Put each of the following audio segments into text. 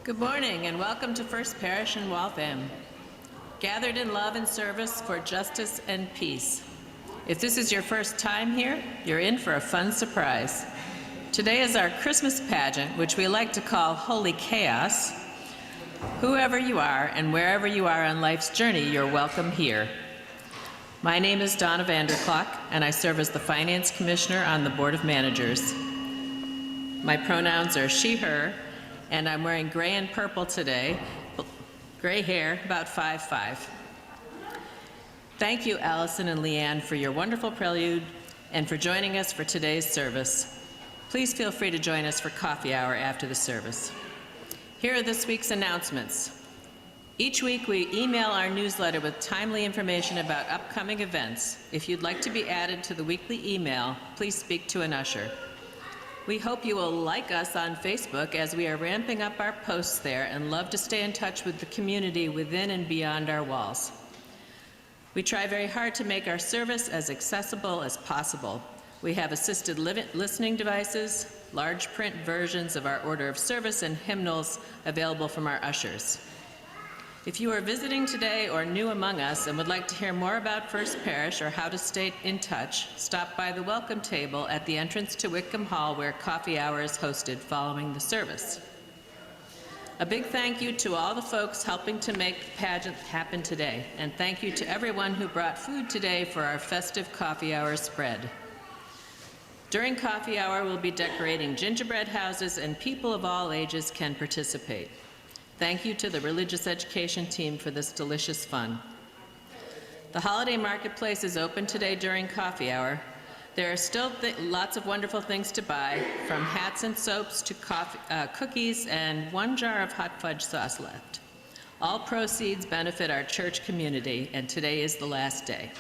Good morning and welcome to First Parish in Waltham, gathered in love and service for justice and peace. If this is your first time here, you're in for a fun surprise. Today is our Christmas pageant, which we like to call Holy Chaos. Whoever you are and wherever you are on life's journey, you're welcome here. My name is Donna Vanderklok, and I serve as the Finance Commissioner on the Board of Managers. My pronouns are she, her, and I'm wearing gray and purple today, gray hair, about 5'5". Thank you, Allison and Leanne, for your wonderful prelude and for joining us for today's service. Please feel free to join us for coffee hour after the service. Here are this week's announcements. Each week we email our newsletter with timely information about upcoming events. If you'd like to be added to the weekly email, please speak to an usher. We hope you will like us on Facebook as we are ramping up our posts there and love to stay in touch with the community within and beyond our walls. We try very hard to make our service as accessible as possible. We have assisted listening devices, large print versions of our order of service, and hymnals available from our ushers. If you are visiting today or new among us and would like to hear more about First Parish or how to stay in touch, stop by the welcome table at the entrance to Whitcomb Hall where coffee hour is hosted following the service. A big thank you to all the folks helping to make the pageant happen today, and thank you to everyone who brought food today for our festive coffee hour spread. During coffee hour, we'll be decorating gingerbread houses and people of all ages can participate. Thank you to the religious education team for this delicious fun. The holiday marketplace is open today during coffee hour. There are still lots of wonderful things to buy, from hats and soaps to cookies and 1 jar of hot fudge sauce left. All proceeds benefit our church community, and today is the last day.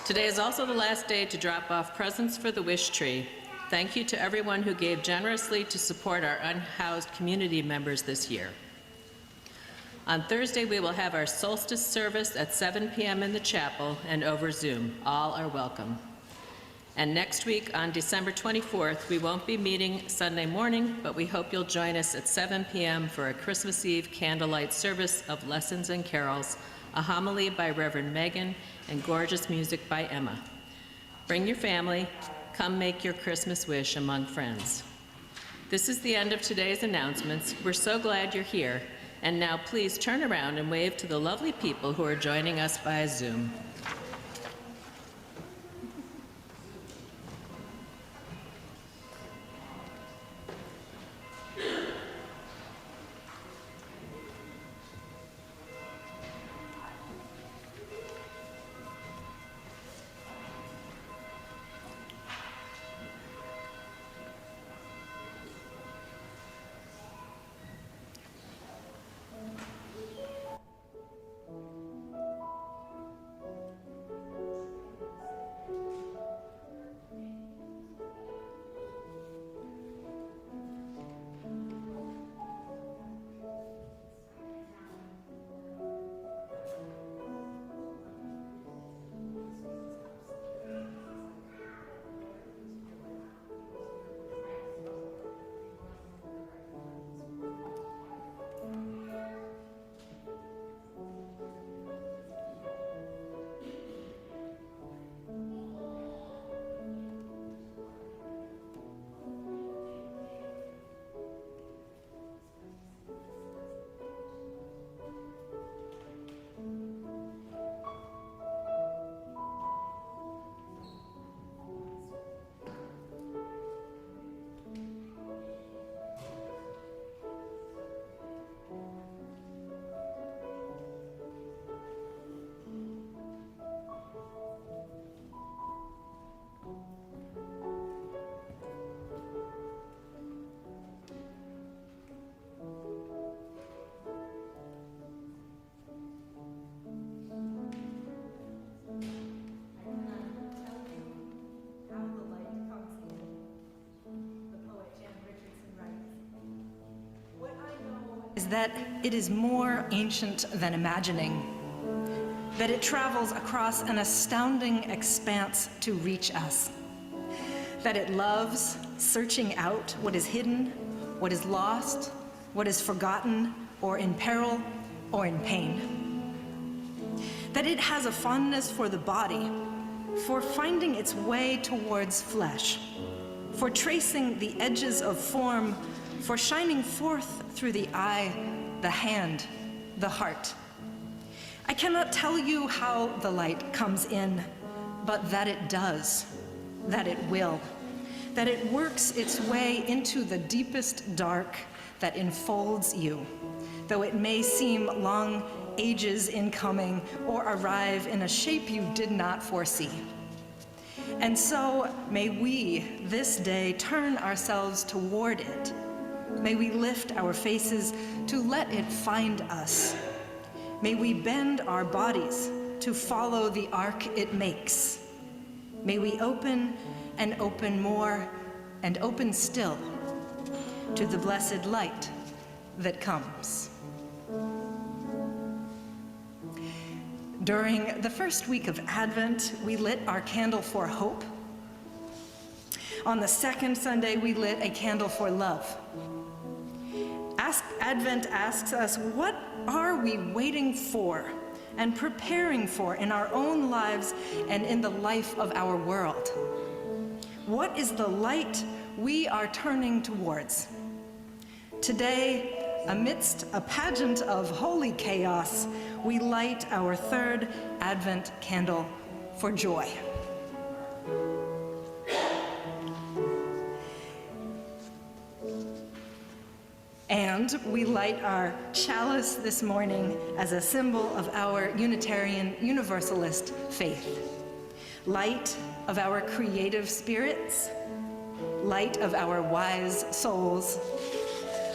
Today is also the last day to drop off presents for the wish tree. Thank you to everyone who gave generously to support our unhoused community members this year. On Thursday, we will have our solstice service at 7 p.m. in the chapel and over Zoom. All are welcome. And next week, on December 24th, we won't be meeting Sunday morning, but we hope you'll join us at 7 p.m. for a Christmas Eve candlelight service of lessons and carols, a homily by Reverend Megan, and gorgeous music by Emma. Bring your family. Come make your Christmas wish among friends. This is the end of today's announcements. We're so glad you're here. And now please turn around and wave to the lovely people who are joining us by Zoom. Is that it is more ancient than imagining, that it travels across an astounding expanse to reach us, that it loves searching out what is hidden, what is lost, what is forgotten or in peril or in pain. That it has a fondness for the body, for finding its way towards flesh, for tracing the edges of form, for shining forth through the eye, the hand, the heart. I cannot tell you how the light comes in, but that it does, that it will, that it works its way into the deepest dark that enfolds you, though it may seem long ages in coming or arrive in a shape you did not foresee. And so may we this day turn ourselves toward it. May we lift our faces to let it find us. May we bend our bodies to follow the arc it makes. May we open and open more and open still to the blessed light that comes. During the first week of Advent, we lit our candle for hope. On the second Sunday, we lit a candle for love. Advent asks us, what are we waiting for and preparing for in our own lives and in the life of our world? What is the light we are turning towards? Today, amidst a pageant of holy chaos, we light our third Advent candle for joy. And we light our chalice this morning as a symbol of our Unitarian Universalist faith. Light of our creative spirits, light of our wise souls,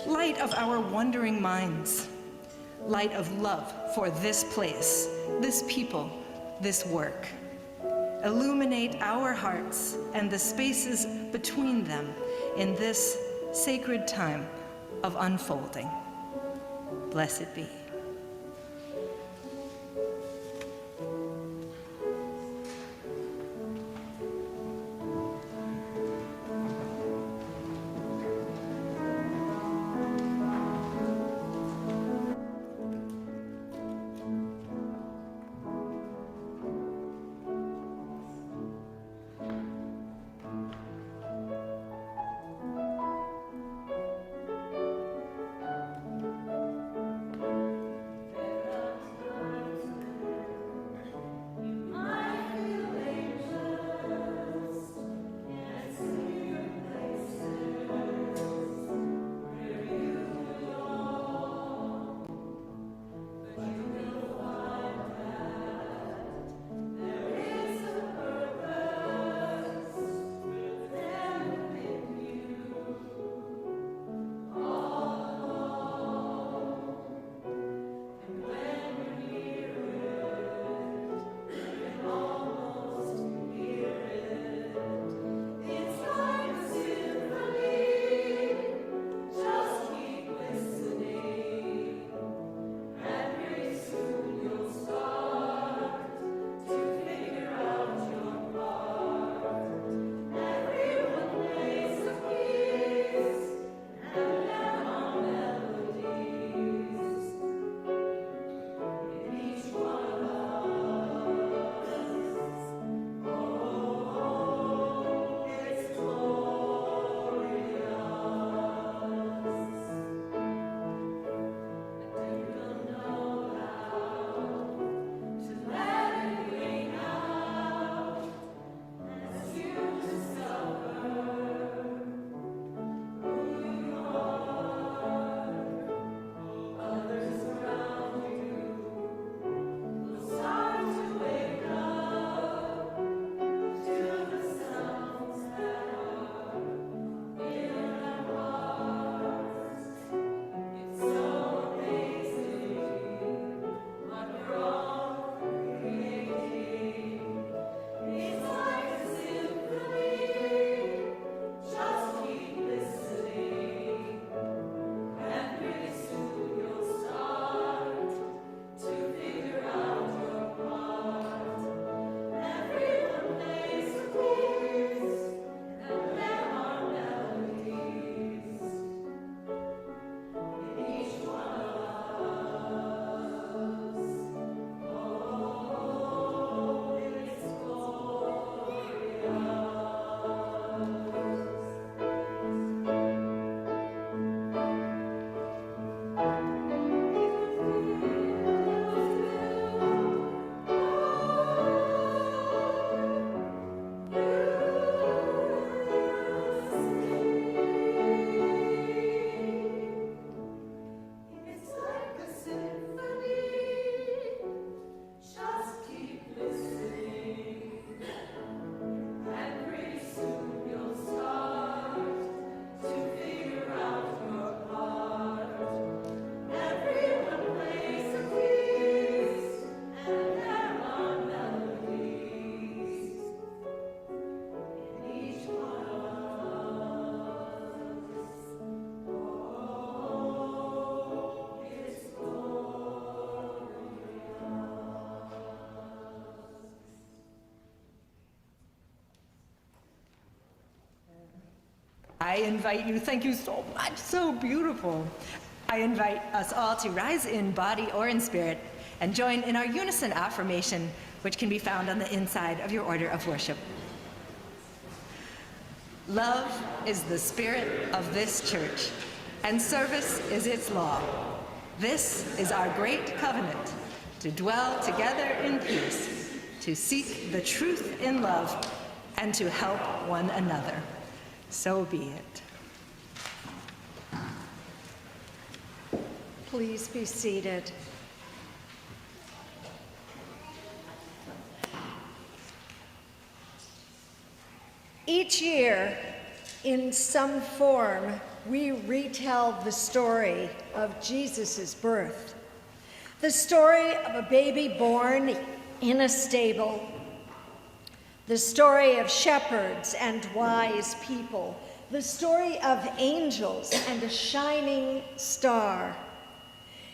light of our wondering minds, light of love for this place, this people, this work. Illuminate our hearts and the spaces between them in this sacred time of unfolding. Blessed be. invite you, thank you so much, so beautiful. I invite us all to rise in body or in spirit and join in our unison affirmation, which can be found on the inside of your order of worship. Love is the spirit of this church, and service is its law. This is our great covenant, to dwell together in peace, to seek the truth in love, and to help one another. So be it. Please be seated. Each year, in some form, we retell the story of Jesus' birth. The story of a baby born in a stable. The story of shepherds and wise people. The story of angels and a shining star.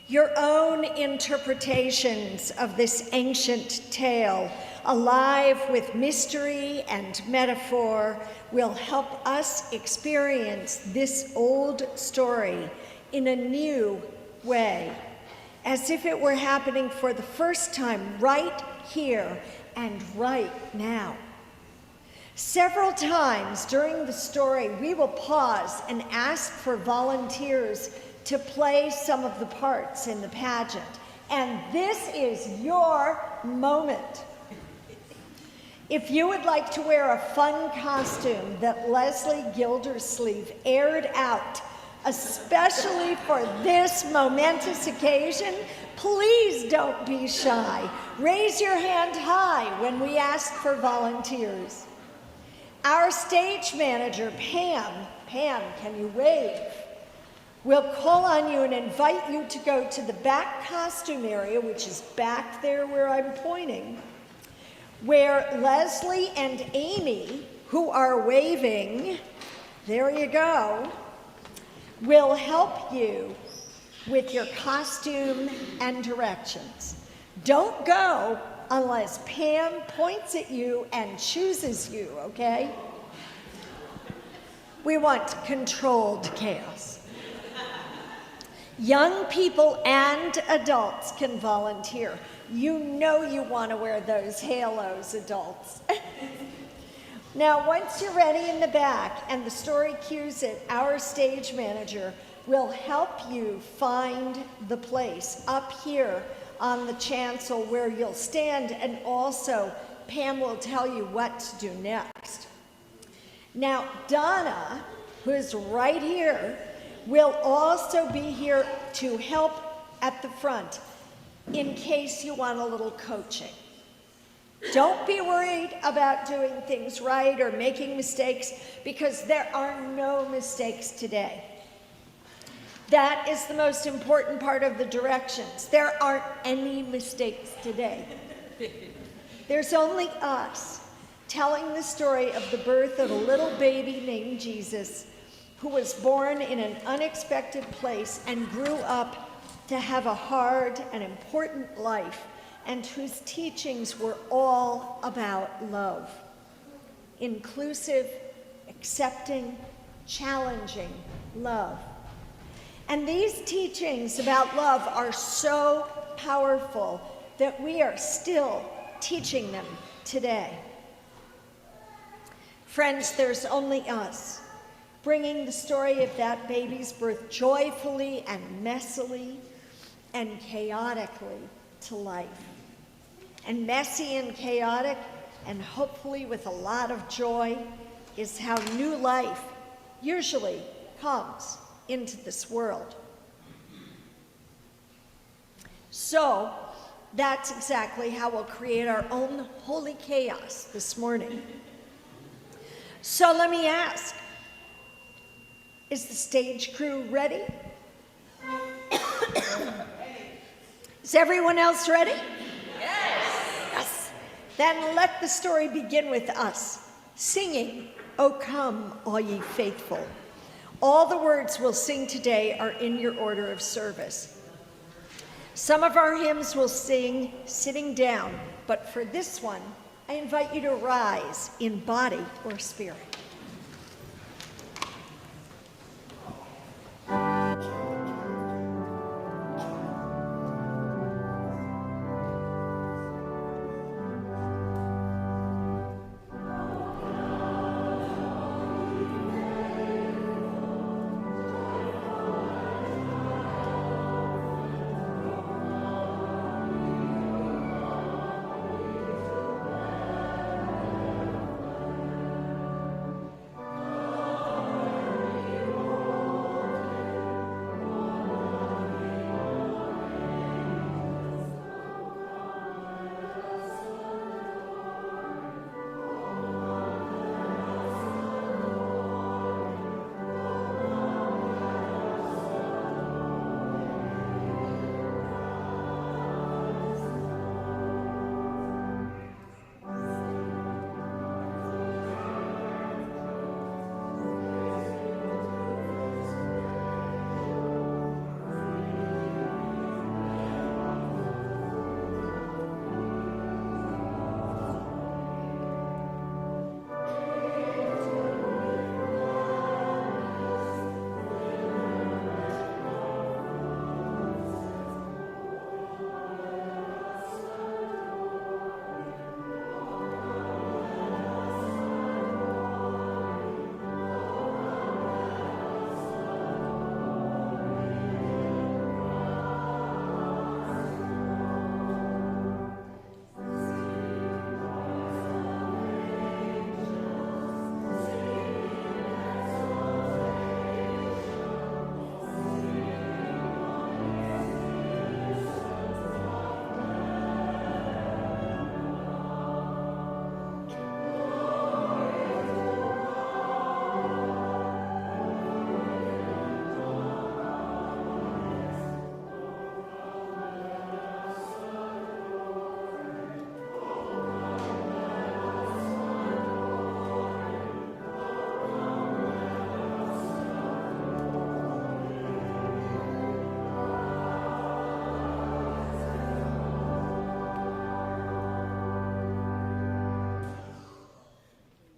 Your own interpretations of this ancient tale, alive with mystery and metaphor, will help us experience this old story in a new way, as if it were happening for the first time right here and right now. Several times during the story, we will pause and ask for volunteers to play some of the parts in the pageant. And this is your moment. If you would like to wear a fun costume that Leslie Gildersleeve aired out, especially for this momentous occasion, please don't be shy. Raise your hand high when we ask for volunteers. Our stage manager, Pam, can you wave? We'll call on you and invite you to go to the back costume area, which is back there where I'm pointing, where Leslie and Amy, who are waving, there you go, will help you with your costume and directions. Don't go unless Pam points at you and chooses you, okay? We want controlled chaos. Young people and adults can volunteer. You know you want to wear those halos, adults. Now, once you're ready in the back and the story cues it, our stage manager will help you find the place up here on the chancel where you'll stand, and also Pam will tell you what to do next. Now, Donna, who is right here, will also be here to help at the front in case you want a little coaching. Don't be worried about doing things right or making mistakes, because there are no mistakes today. That is the most important part of the directions. There aren't any mistakes today. There's only us telling the story of the birth of a little baby named Jesus, who was born in an unexpected place and grew up to have a hard and important life, and whose teachings were all about love. Inclusive, accepting, challenging love. And these teachings about love are so powerful that we are still teaching them today. Friends, there's only us, bringing the story of that baby's birth joyfully and messily and chaotically to life. And messy and chaotic, and hopefully with a lot of joy, is how new life usually comes into this world. So that's exactly how we'll create our own holy chaos this morning. So let me ask, is the stage crew ready? Is everyone else ready? Yes. Then let the story begin with us, singing, "O come, all ye faithful." All the words we'll sing today are in your order of service. Some of our hymns we'll sing sitting down, but for this one, I invite you to rise in body or spirit.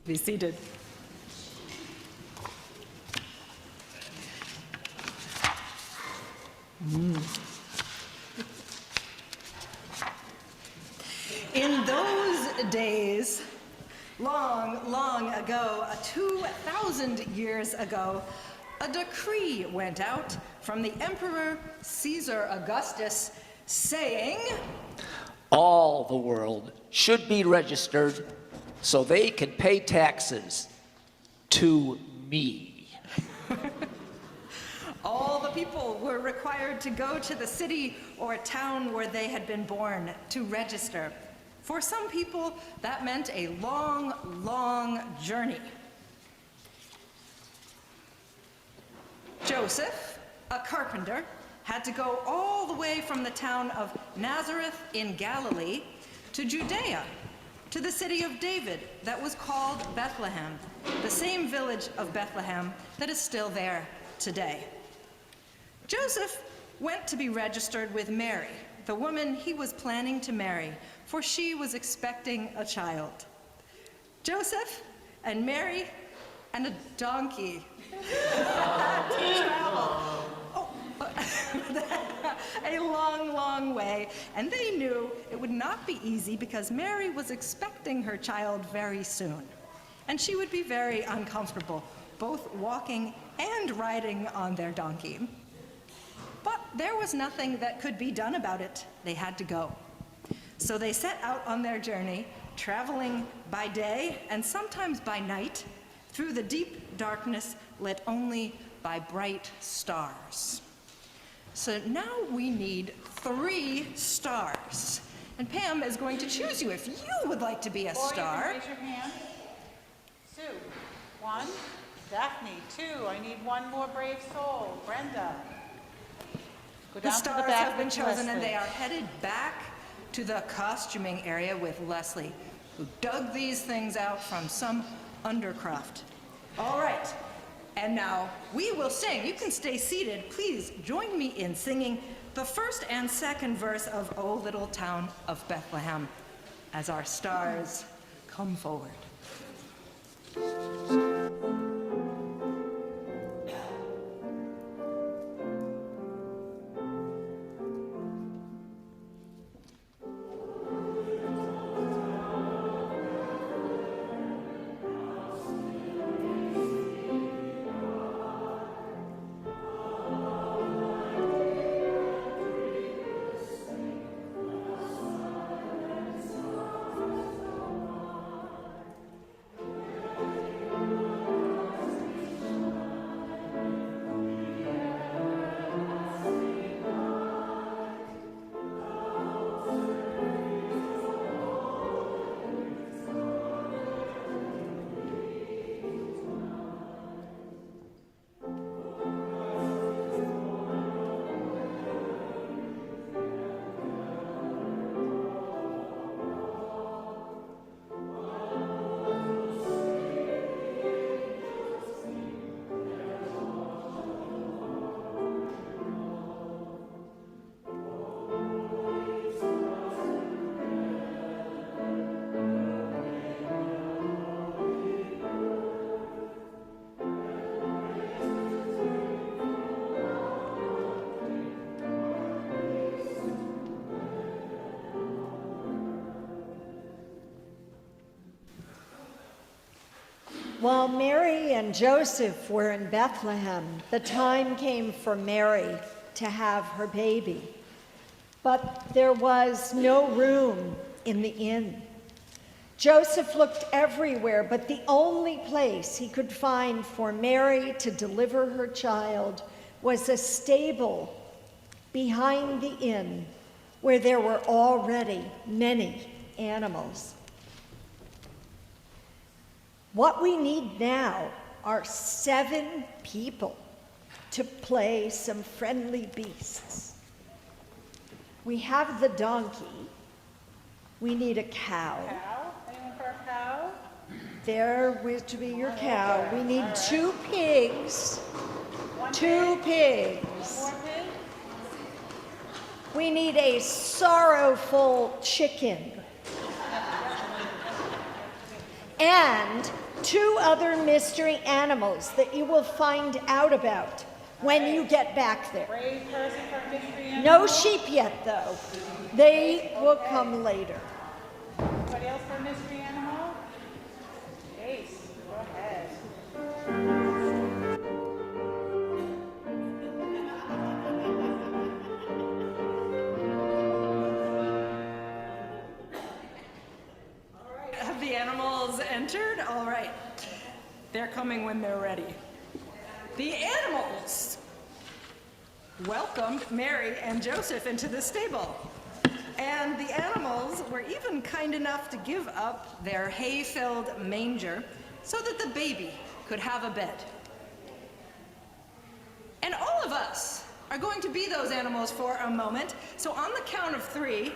Be seated. In those days, long, long ago, 2,000 years ago, a decree went out from the Emperor Caesar Augustus saying, all the world should be registered so they can pay taxes to me. all the people were required to go to the city or town where they had been born to register. For some people, that meant a long, long journey. Joseph, a carpenter, had to go all the way from the town of Nazareth in Galilee to Judea, to the city of David that was called Bethlehem, the same village of Bethlehem that is still there today. Joseph went to be registered with Mary, the woman he was planning to marry, for she was expecting a child. Joseph and Mary and a donkey had to travel a long, long way, and they knew it would not be easy because Mary was expecting her child very soon, and she would be very uncomfortable, both walking and riding on their donkey. But there was nothing that could be done about it. They had to go. So they set out on their journey, traveling by day and sometimes by night through the deep darkness lit only by bright stars. So now we need 3 stars. And Pam is going to choose you if you would like to be a star. Or you can raise your hand. Sue, 1. Daphne, 2. I need 1 more brave soul. Brenda. Go The down to the stars back have been with chosen and Leslie. they are headed back to the costuming area with Leslie, who dug these things out from some undercroft. All right, and now we will sing. You can stay seated. Please join me in singing the first and second verse of O Little Town of Bethlehem as our stars come forward. While Mary and Joseph were in Bethlehem, the time came for Mary to have her baby. But there was no room in the inn. Joseph looked everywhere, but the only place he could find for Mary to deliver her child was a stable behind the inn where there were already many animals. What we need now are 7 people to play some friendly beasts. We have the donkey. We need a cow. Cow? Anyone for a cow? There was to be your cow. We need 2 pigs. 2 pigs. More pig? We need a sorrowful chicken. And 2 other mystery animals that you will find out about when you get back there. Brave person for mystery animal. No sheep yet, though. They will come later. Anybody else for mystery animal? Ace, go ahead. Have the animals entered? All right. They're coming when they're ready. The animals welcomed Mary and Joseph into the stable. And the animals were even kind enough to give up their hay-filled manger so that the baby could have a bed. And all of us are going to be those animals for a moment. So on the count of 3,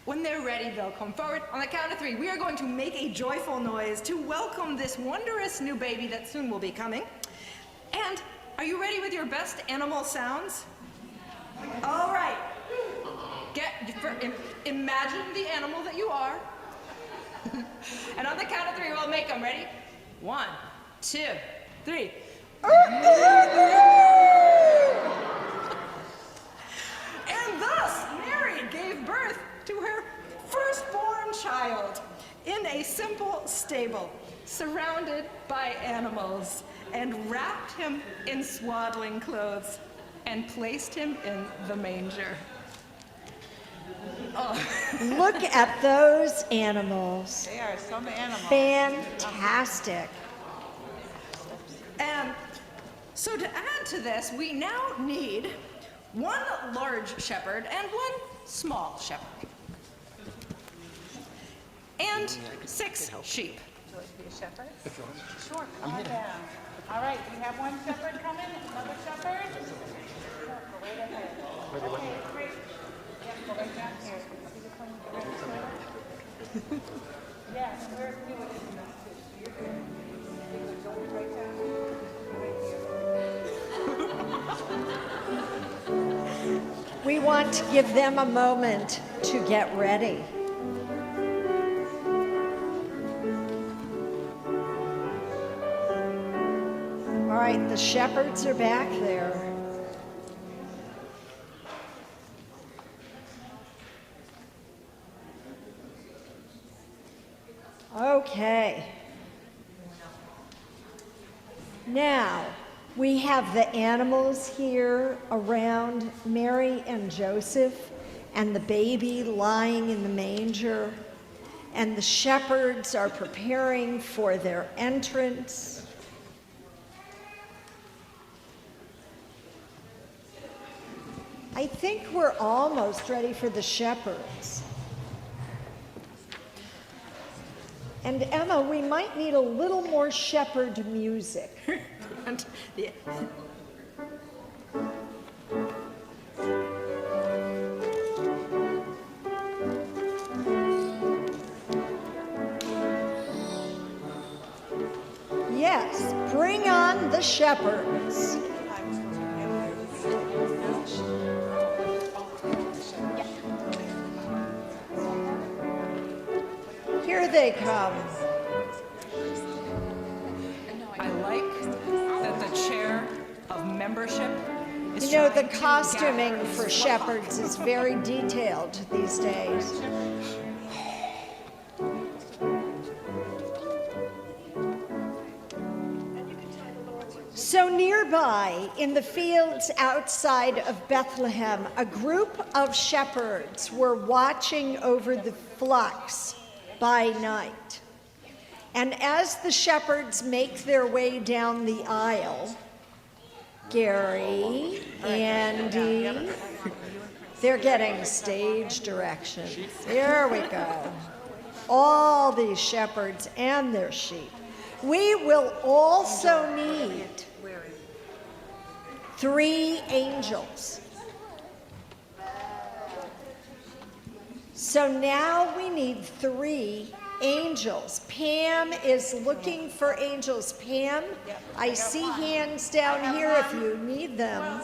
when they're ready, they'll come forward. On the count of 3, we are going to make a joyful noise to welcome this wondrous new baby that soon will be coming. And are you ready with your best animal sounds? All right. Imagine the animal that you are. And on the count of 3, we'll make them. Ready? 1, 2, 3. And thus, Mary gave birth to her firstborn child in a simple stable, surrounded by animals, and wrapped him in swaddling clothes and placed him in the manger. Look at those animals. They are some animals. Fantastic. And so to add to this, we now need 1 large shepherd and 1 small shepherd. And 6 sheep. Would you like to be a shepherd? Sure, come on down. All right, we have 1 shepherd coming, another shepherd. Sure, go right ahead. Okay, great. Yeah, go right down here. See the one with the red sweater? Yes, where's you in this too? You're good. You're good. Go right down here. Right here. We want to give them a moment to get ready. All right, the shepherds are back there. Okay. Now, we have the animals here around Mary and Joseph, and the baby lying in the manger, and the shepherds are preparing for their entrance. I think we're almost ready for the shepherds. And Emma, we might need a little more shepherd music. And the- Yes, bring on the shepherds. Here they come. I like that the chair of membership is You know, the trying to costuming gather for its shepherds is very detailed these days. So nearby, in the fields outside of Bethlehem, a group of shepherds were watching over the flocks by night. And as the shepherds make their way down the aisle, Gary, Andy, they're getting stage directions. Here we go. All these shepherds and their sheep. We will also need 3 angels. So now we need 3 angels. Pam is looking for angels. Pam, I see hands down here if you need them.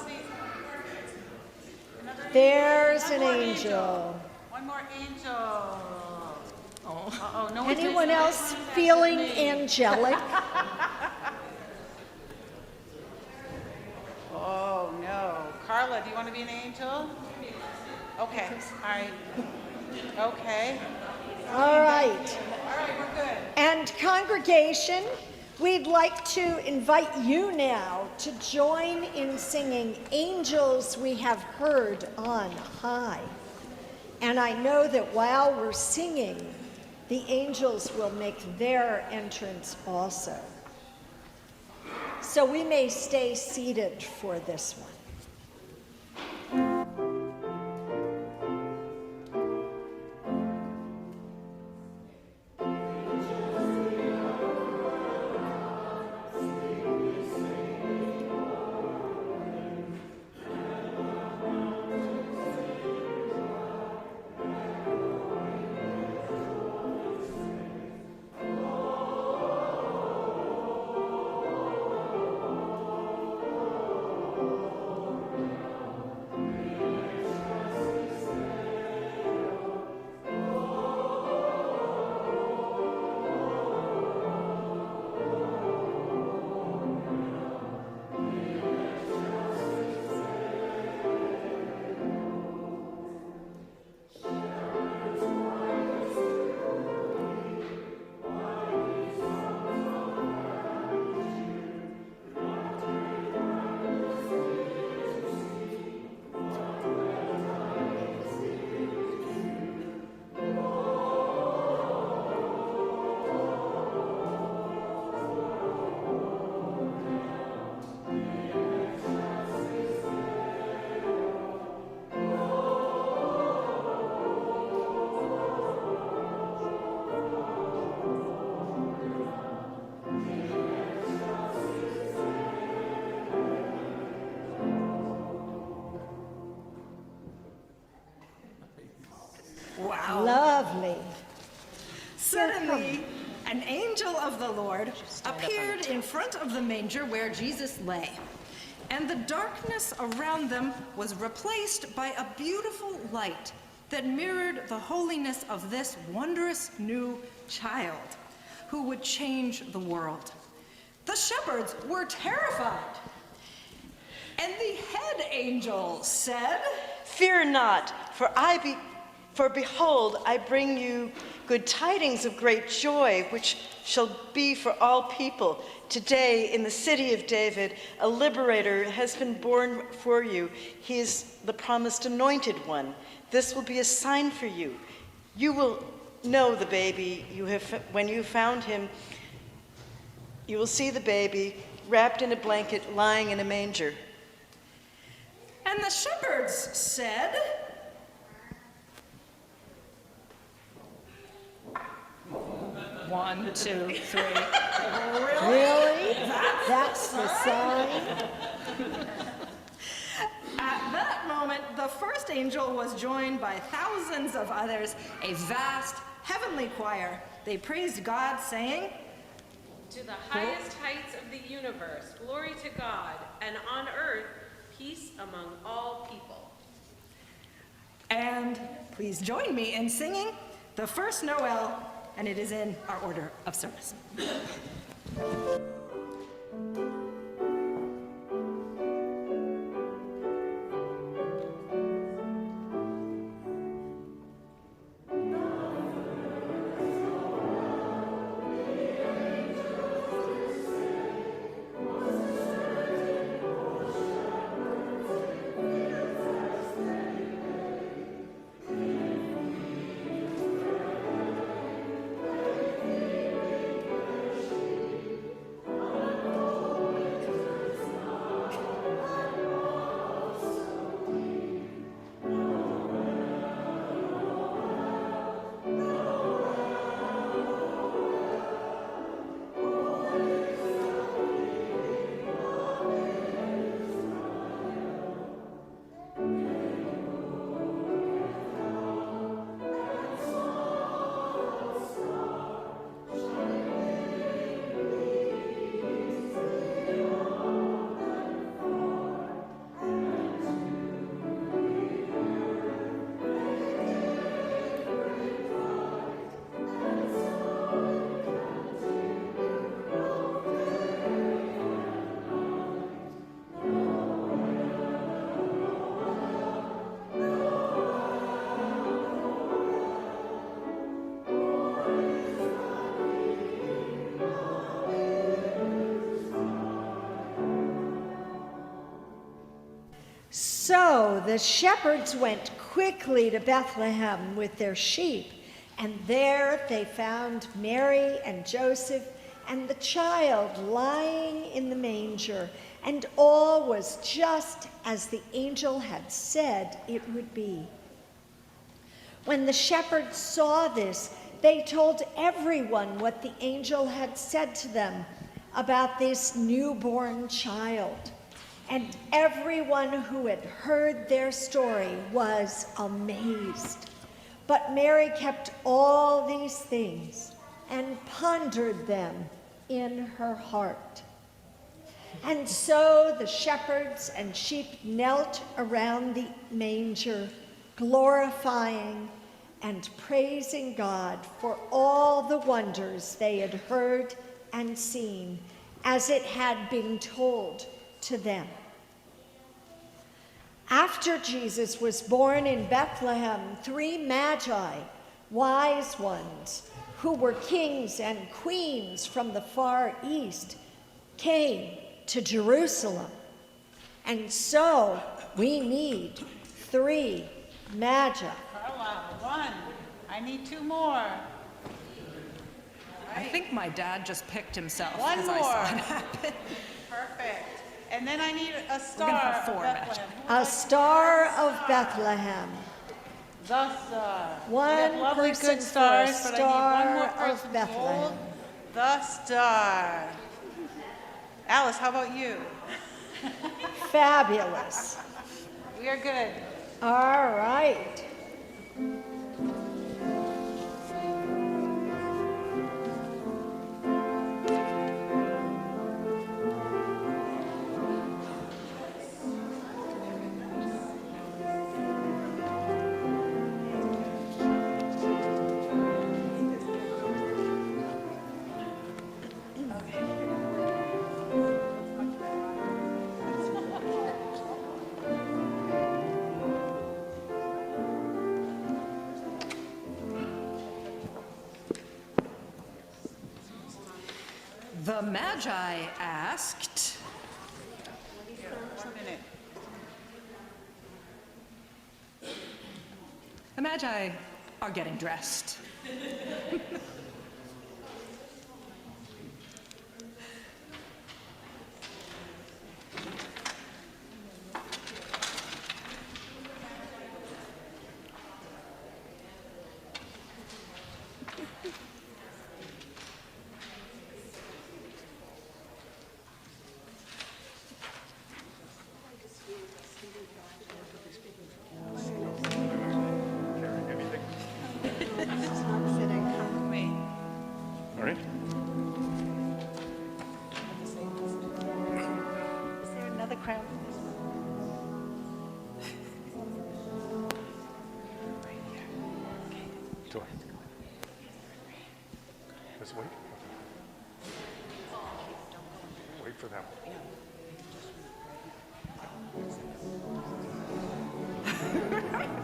There's an angel. One more angel. Uh-oh, no one Anyone takes else my phone, that's feeling me. angelic? Oh, no. Carla, do you want to be an angel? Okay, all right. Okay. All right. All right, we're good. And congregation, we'd like to invite you now to join in singing Angels We Have Heard on High. And I know that while we're singing, the angels will make their entrance also. So we may stay seated for this one. Wow. Lovely. Suddenly, an angel of the Lord appeared in front of the manger where Jesus lay, and the darkness around them was replaced by a beautiful light that mirrored the holiness of this wondrous new child who would change the world. The shepherds were terrified, and the head angel said, Fear not, for behold, I bring you good tidings of great joy, which shall be for all people. Today, in the city of David, a liberator has been born for you. He is the promised anointed one. This will be a sign for you. You will know the baby when you found him. You will see the baby wrapped in a blanket, lying in a manger. and the shepherds said, 1, 2, 3. Really? That's the sign? At that moment, the first angel was joined by thousands of others, a vast heavenly choir. They praised God, saying, To the highest heights of the universe, glory to God, and on earth, peace among all people. and please join me in singing the first Noel, and it is in our order of service. So the shepherds went quickly to Bethlehem with their sheep, and there they found Mary and Joseph and the child lying in the manger, and all was just as the angel had said it would be. When the shepherds saw this, they told everyone what the angel had said to them about this newborn child. And everyone who had heard their story was amazed. But Mary kept all these things and pondered them in her heart. And so the shepherds and sheep knelt around the manger, glorifying and praising God for all the wonders they had heard and seen, as it had been told to them. After Jesus was born in Bethlehem, 3 magi, wise ones, who were kings and queens from the Far East, came to Jerusalem. And so we need 3 magi. Carla, 1. I need 2 more. I think my dad just picked himself. One as more. I saw it happen. Perfect. And then I need a star. We're gonna have 4 of Bethlehem. A star of Bethlehem. The star. One We have lovely person good for a stars, but I need one star more of person to Bethlehem. hold the star. Alice, how about you? Fabulous. We are good. All right. The Magi asked, Just a minute. the Magi are getting dressed. Wait. All right. Is there another crown for this one? Joy. Let's wait. Wait for them.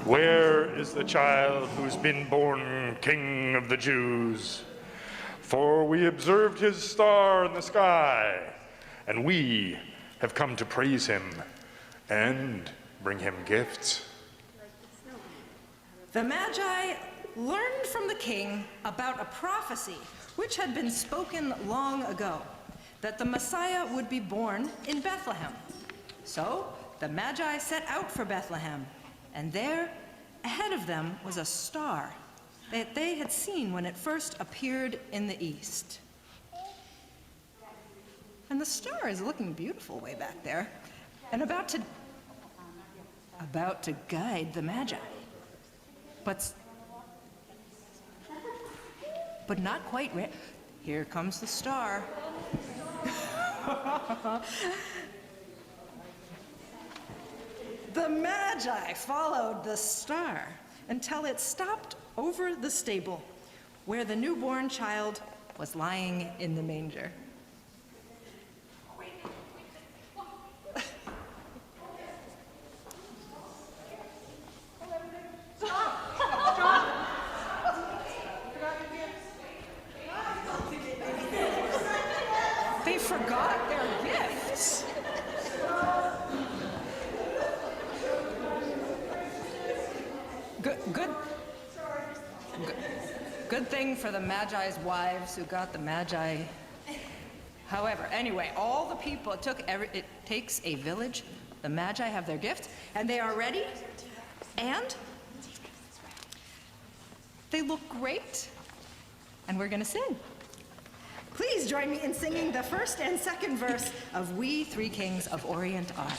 Where is the child who's been born King of the Jews? For we observed his star in the sky, and we have come to praise him and bring him gifts. The Magi learned from the king about a prophecy which had been spoken long ago, that the Messiah would be born in Bethlehem. So the Magi set out for Bethlehem, and there, ahead of them, was a star that they had seen when it first appeared in the east. And the star is looking beautiful way back there, and about to guide the Magi. But not quite ready. Here comes the star. The Magi followed the star until it stopped over the stable where the newborn child was lying in the manger. They forgot their gifts. Good thing for the Magi's wives who got the Magi. However, anyway, all the people, it takes a village. The Magi have their gifts, and they are ready, and they look great, and we're gonna sing. Please join me in singing the first and second verse of We Three Kings of Orient Are.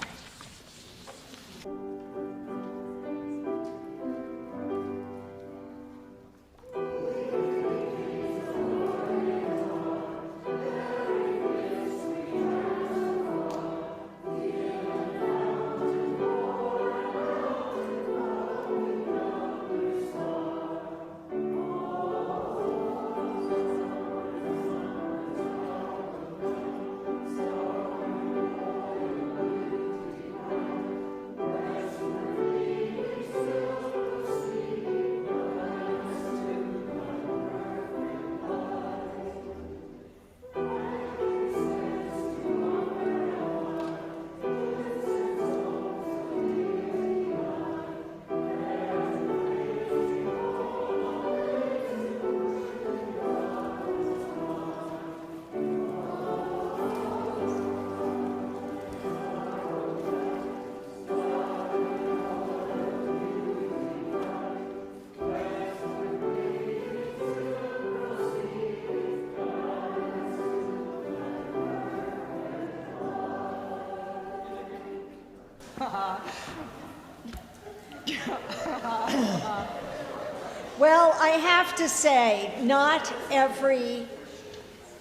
Well, I have to say, not every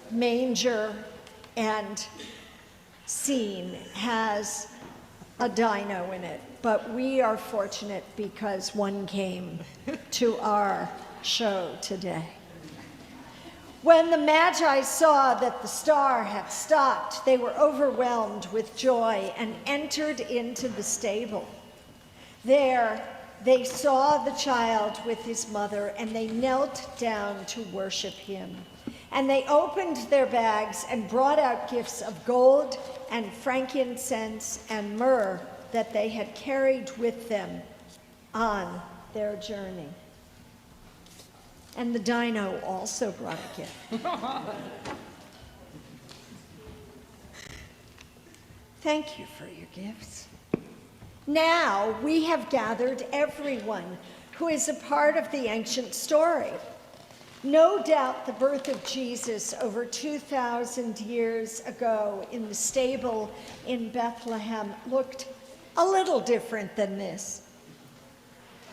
manger and scene has a dino in it, but we are fortunate because one came to our show today. When the Magi saw that the star had stopped, they were overwhelmed with joy and entered into the stable. There, they saw the child with his mother, and they knelt down to worship him. And they opened their bags and brought out gifts of gold and frankincense and myrrh that they had carried with them on their journey. And the dino also brought a gift. Thank you for your gifts. Now we have gathered everyone who is a part of the ancient story. No doubt the birth of Jesus over 2,000 years ago in the stable in Bethlehem looked a little different than this.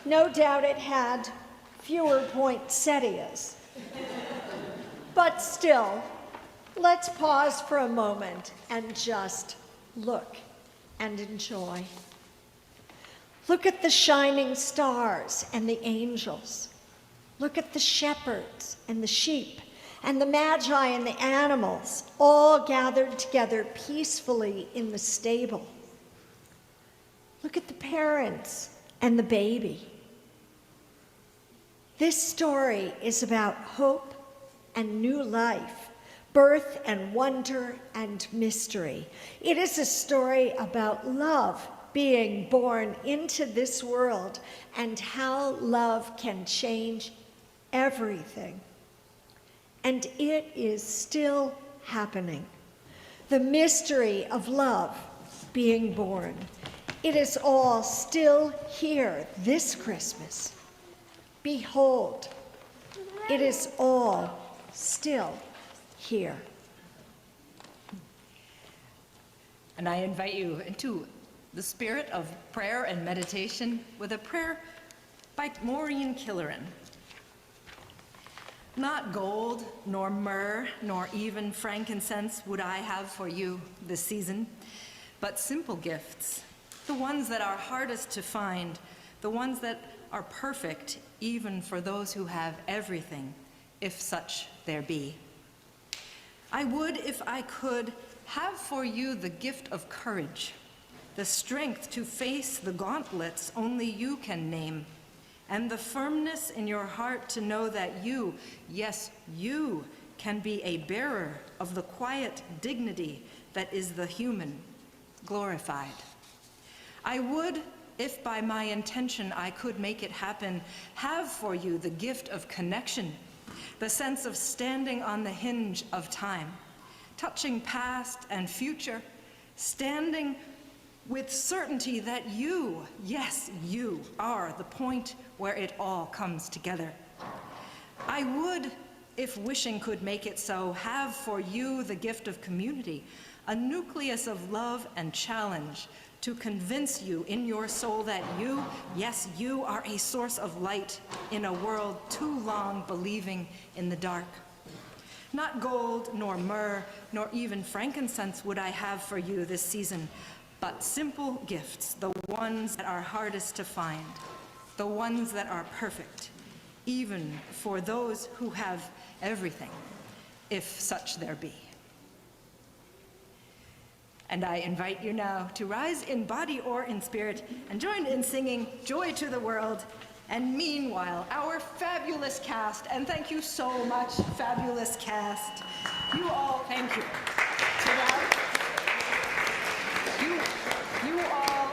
No doubt it had fewer poinsettias. But still, let's pause for a moment and just look and enjoy. Look at the shining stars and the angels. Look at the shepherds and the sheep and the magi and the animals, all gathered together peacefully in the stable. Look at the parents and the baby. This story is about hope and new life, birth and wonder and mystery. It is a story about love being born into this world and how love can change everything. And it is still happening. The mystery of love being born. It is all still here this Christmas. Behold, it is all still here. And I invite you into the spirit of prayer and meditation with a prayer by Maureen Killeran. Not gold, nor myrrh, nor even frankincense would I have for you this season, but simple gifts, the ones that are hardest to find, the ones that are perfect even for those who have everything, if such there be. I would, if I could, have for you the gift of courage, the strength to face the gauntlets only you can name, and the firmness in your heart to know that you, yes, you, can be a bearer of the quiet dignity that is the human glorified. I would if by my intention I could make it happen, have for you the gift of connection, the sense of standing on the hinge of time, touching past and future, standing with certainty that you, yes, you, are the point where it all comes together. I would, if wishing could make it so, have for you the gift of community, a nucleus of love and challenge to convince you in your soul that you, yes, you are a source of light in a world too long believing in the dark. Not gold, nor myrrh, nor even frankincense would I have for you this season, but simple gifts, the ones that are hardest to find, the ones that are perfect, even for those who have everything, if such there be. And I invite you now to rise in body or in spirit and join in singing Joy to the World. And meanwhile, our fabulous cast, and thank you so much, fabulous cast. You all, thank you. So now, you all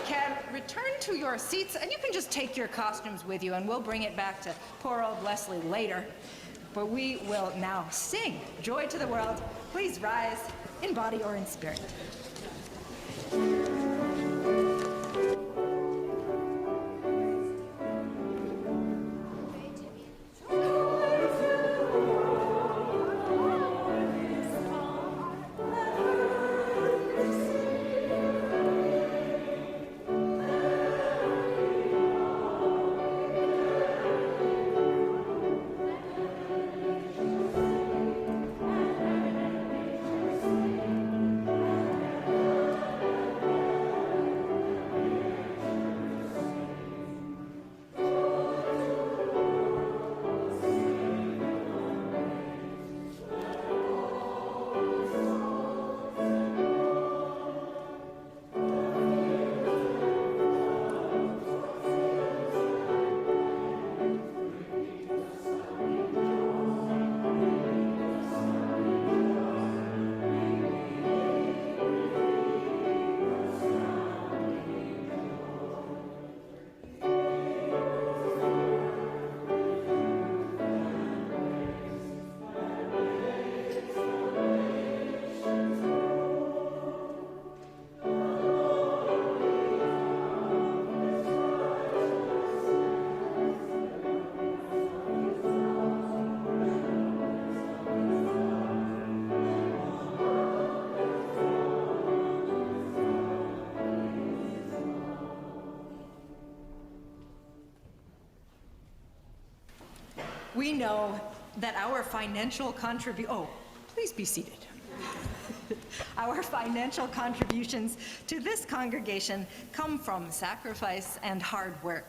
can return to your seats, and you can just take your costumes with you, and we'll bring it back to poor old Leslie later. But we will now sing Joy to the World. Please rise in body or in spirit. We know that our financial please be seated. Our financial contributions to this congregation come from sacrifice and hard work.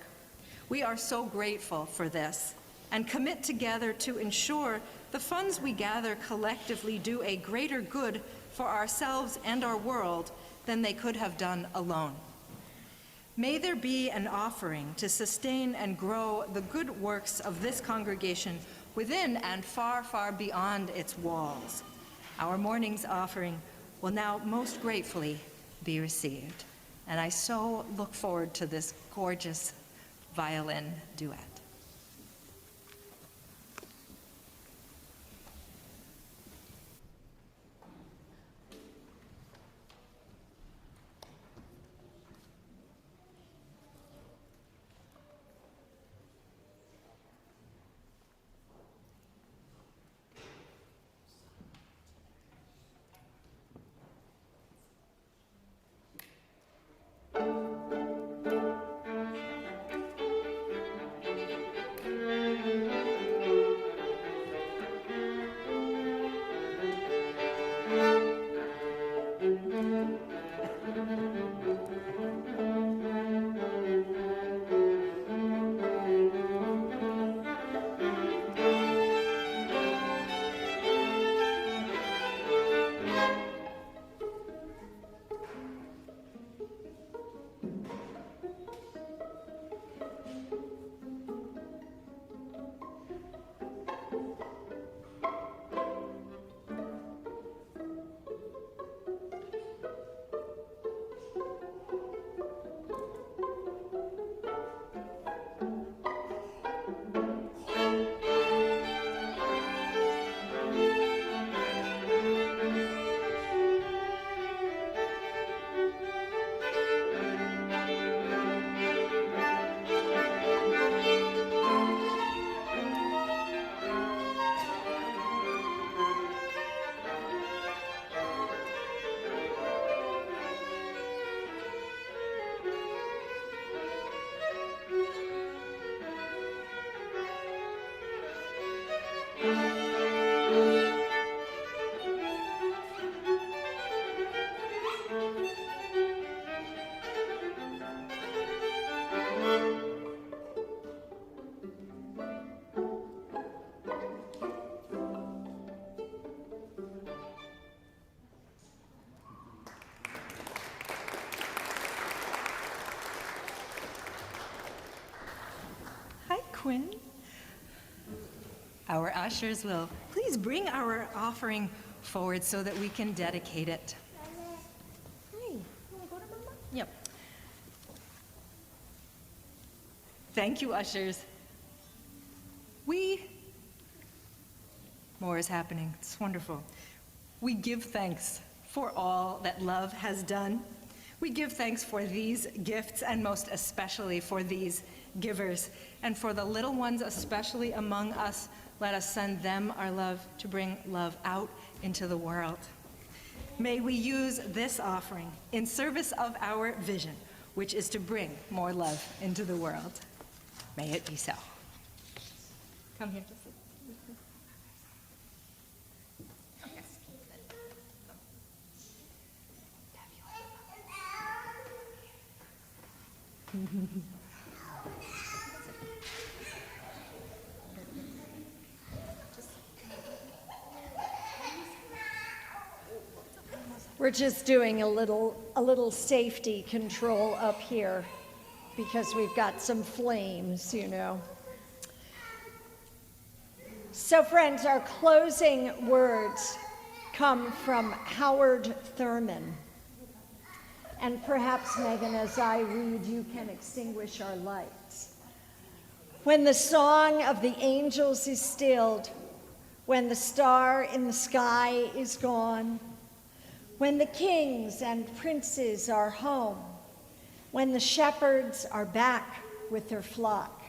We are so grateful for this and commit together to ensure the funds we gather collectively do a greater good for ourselves and our world than they could have done alone. May there be an offering to sustain and grow the good works of this congregation within and far, far beyond its walls. Our morning's offering will now most gratefully be received. And I so look forward to this gorgeous violin duet. Quinn. Our ushers will please bring our offering forward so that we can dedicate it. Hey, you wanna go to Mama? Yep. Thank you, ushers. More is happening. It's wonderful. We give thanks for all that love has done. We give thanks for these gifts, and most especially for these givers. And for the little ones, especially among us, let us send them our love to bring love out into the world. May we use this offering in service of our vision, which is to bring more love into the world. May it be so. Come here. We're just doing a little safety control up here because we've got some flames, you know. So friends, our closing words come from Howard Thurman. And perhaps, Megan, as I read, you can extinguish our lights. When the song of the angels is stilled, when the star in the sky is gone, when the kings and princes are home, when the shepherds are back with their flock,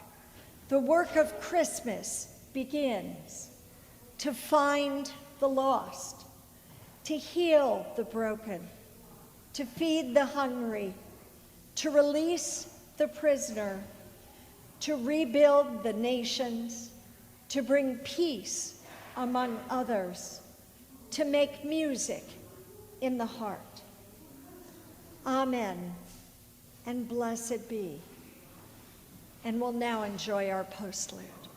the work of Christmas begins to find the lost, to heal the broken, to feed the hungry, to release the prisoner, to rebuild the nations, to bring peace among others, to make music in the heart. Amen, and blessed be. And we'll now enjoy our postlude.